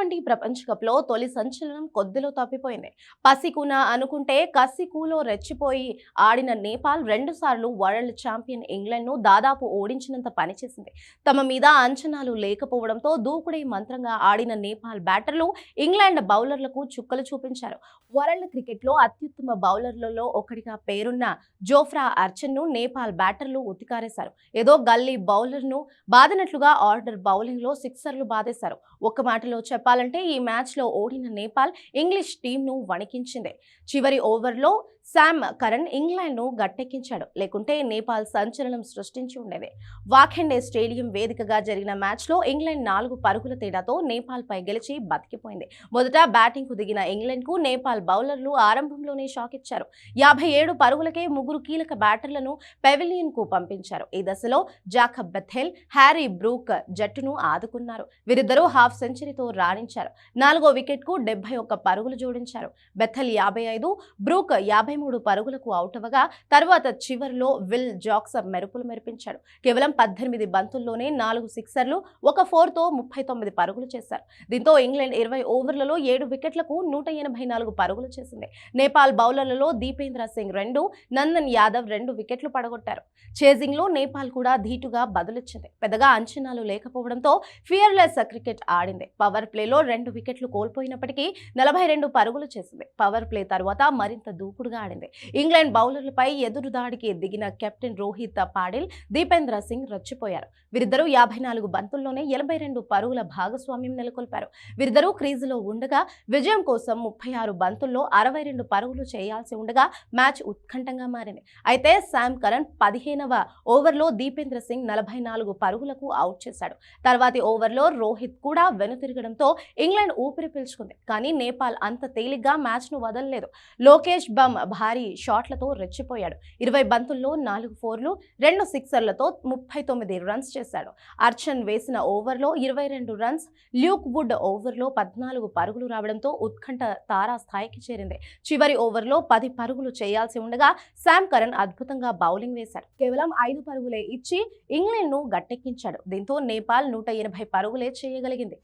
T20 ప్రపంచ కప్లో తొలి సంచలనం కొద్దిలో తప్పిపోయింది. పసికూన అనుకుంటే కసికూలో రెచ్చిపోయి ఆడిన నేపాల్ రెండుసార్లు వరల్డ్ ఛాంపియన్ ఇంగ్లాండ్ను దాదాపు ఓడించినంత పనిచేసింది. తమ మీద అంచనాలు లేకపోవడంతో దూకుడే మంత్రంగా ఆడిన నేపాల్ బ్యాటర్లు ఇంగ్లాండ్ బౌలర్లకు చుక్కలు చూపించారు. వరల్డ్ క్రికెట్లో అత్యుత్తమ బౌలర్లలో ఒకటిగా పేరున్న జోఫ్రా ఆర్చర్ను నేపాల్ బ్యాటర్లు ఉతికారేశారు. ఏదో గల్లీ బౌలర్ను బాదినట్లుగా ఆర్డర్ బౌలింగ్లో సిక్సర్లు బాధేశారు. ఒక్క మాటలో చెప్పాలంటే ఈ మ్యాచ్లో ఓడిన నేపాల్ ఇంగ్లీష్ టీంను వణికించింది. చివరి ఓవర్లో శామ్ కరన్ ఇంగ్లాండ్ను గట్టెక్కించాడు. లేకుంటే నేపాల్ సంచలనం సృష్టించి ఉండేది. వాఖెండే స్టేడియం వేదికగా జరిగిన మ్యాచ్లో ఇంగ్లాండ్ 4 పరుగుల తేడాతో నేపాల్పై గెలిచి బతికిపోయింది. మొదట బ్యాటింగ్కు దిగిన ఇంగ్లాండ్కు నేపాల్ బౌలర్లు ఆరంభంలోనే షాక్ ఇచ్చారు. 57 పరుగులకే 3 కీలక బ్యాటర్లను పెవిలియన్కు పంపించారు. ఈ దశలో జాకబ్ బెథెల్, హ్యారీ బ్రూక్ జట్టును ఆదుకున్నారు. వీరిద్దరూ హాఫ్ సెంచరీతో రాణించారు. 4వ వికెట్కు 71 పరుగులు జోడించారు. బెథెల్ 55, బ్రూక్ 53 పరుగులకు అవుట్ అవ్వగా తర్వాత చివరిలో విల్ జాక్స్ మెరుపులు మెరిపించాడు. కేవలం 18 బంతుల్లోనే 4 సిక్సర్లు, 1 4తో 39 పరుగులు చేశారు. దీంతో ఇంగ్లాండ్ 20 ఓవర్లలో 7 వికెట్లకు 184 పరుగులు చేసింది. నేపాల్ బౌలర్లలో దీపేంద్ర సింగ్ 2, నందన్ యాదవ్ 2 వికెట్లు పడగొట్టారు. చేజింగ్ లో నేపాల్ కూడా ధీటుగా బదులిచ్చింది. పెద్దగా అంచనాలు లేకపోవడంతో ఫియర్లెస్ క్రికెట్ ఆడింది. పవర్ ప్లేలో 2 వికెట్లు కోల్పోయినప్పటికీ 42 పరుగులు చేసింది. పవర్ ప్లే తర్వాత మరింత దూకుడుగా ఆడింది. ఇంగ్లాండ్ బౌలర్లపై ఎదురుదాడికి దిగిన కెప్టెన్ రోహిత్ పాడిల్, దీపేంద్ర సింగ్ రెచ్చిపోయారు. వీరిద్దరూ 54 బంతుల్లోనే 82 పరుగుల భాగస్వామ్యం నెలకొల్పారు. వీరిద్దరూ క్రీజులో ఉండగా విజయం కోసం 36 బంతుల్లో 62 పరుగులు చేయాల్సి ఉండగా మ్యాచ్ ఉత్కంఠంగా మారింది. అయితే శామ్ కరన్ 15వ ఓవర్లో దీపేంద్ర సింగ్ 44 పరుగులకు అవుట్ చేశాడు. తర్వాతి ఓవర్లో రోహిత్ కూడా వెనుతిరగడంతో ఇంగ్లాండ్ ఊపిరి పీల్చుకుంది. కానీ నేపాల్ అంత తేలిగ్గా మ్యాచ్ను వదలలేదు. లోకేష్ బమ్ భారీ షాట్లతో రెచ్చిపోయాడు. 20 బంతుల్లో 4 4లు, 2 సిక్సర్లతో 39 రన్స్ చేశాడు. అర్చన్ వేసిన ఓవర్లో 22 రన్స్, ల్యూక్ వుడ్ ఓవర్లో 14 పరుగులు రావడంతో ఉత్కంఠ తారా స్థాయికి చేరింది. చివరి ఓవర్లో 10 పరుగులు చేయాల్సి ఉండగా శామ్ కరన్ అద్భుతంగా బౌలింగ్ వేశాడు. కేవలం 5 పరుగులే ఇచ్చి ఇంగ్లాండ్ను గట్టెక్కించాడు. దీంతో నేపాల్ 180 పరుగులే చేయగలిగింది.